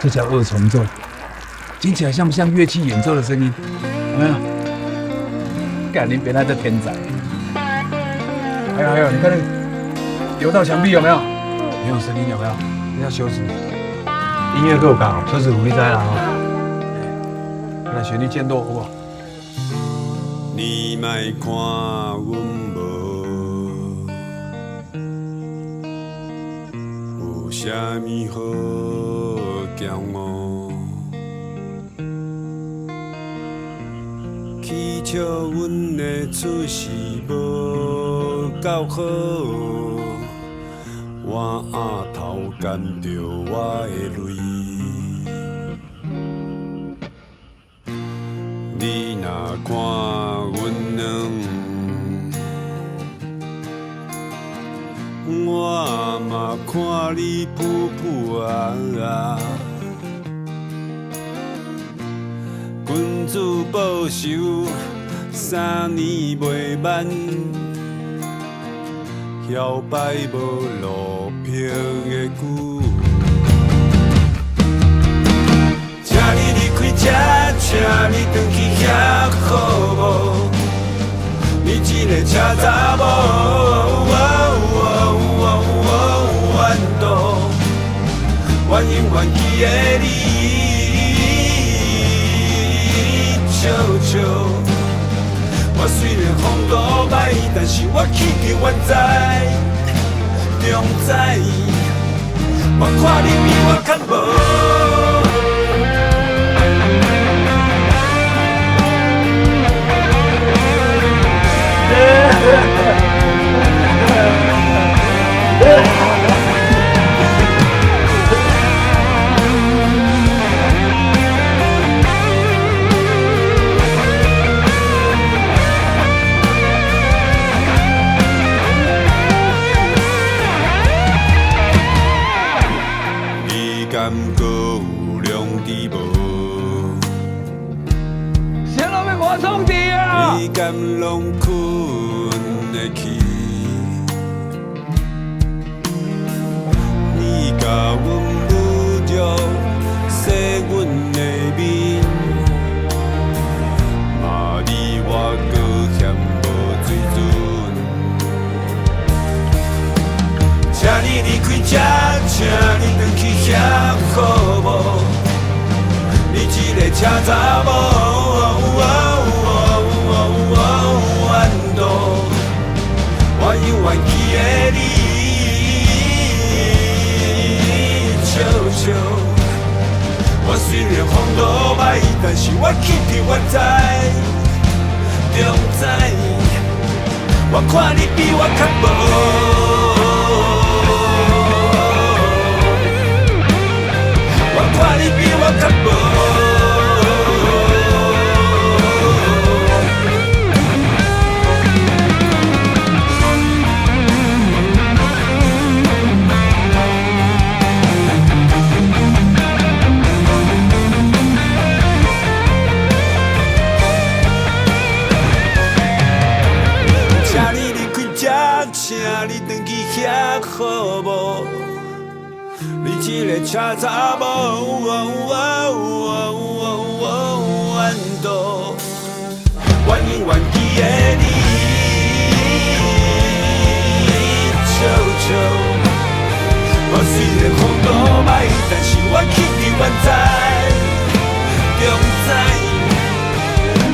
这叫二重奏，听起来像不像乐器演奏的声音？有没有？干，你别来这天才！还有，你看那个流到墙壁有没有？没有声音有没有？你要休止。音乐够高，车子鼓励在啦哈。那旋律渐弱好不好？你莫看阮无，有啥物好骄傲？去笑阮的出息无够好，我额头干着我的泪。你若看阮两，我嘛看你噗噗啊啊。君子报仇，3年未晚，摇摆无路平的久。请你离开这，请你回去遐好无？你一个车查某，怨妒，怨因怨气的你，笑笑。我虽然风度歹，但是我气质原在，中在。我看你比我较无。你敢阁有良知无？谁都要我冲敌啊！你敢拢困会去？你甲阮侮辱，洗阮的面，骂你我阁嫌无水准。请你离开这，请你回去遐好无？你一个车查某。怨妒，我有怨气的你，笑笑。我虽然风度歹，但是我气质原在，中在。我看你比我较无，我看你比我较无。请你回去遐好无？你一个车查某，怨妒，怨因怨气的你，笑笑。我虽然风度歹，但是我气质原在，中在。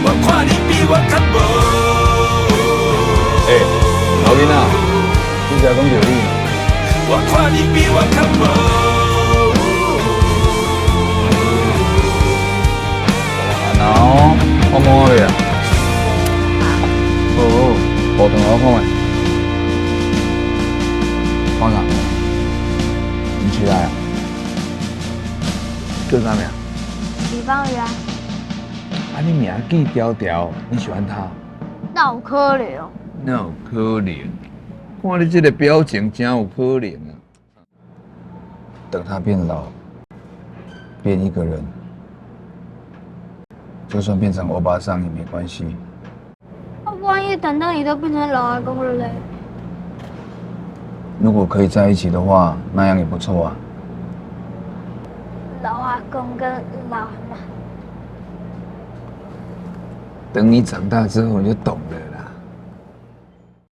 我看你比我较无。老囡仔，你才讲着你。我看你比我较无。然后我摸下啊。好，无同我看的。放啥？你起来啊？叫啥名？李芳宇啊，啊，你名记条条，你喜欢他？那有可能。哪有可能？看你这个表情，真有可能啊！等他变老，变一个人，就算变成欧巴桑也没关系。万一等到你都变成老阿公了嘞？如果可以在一起的话，那样也不错啊。老阿公跟老阿妈。等你长大之后，你就懂了。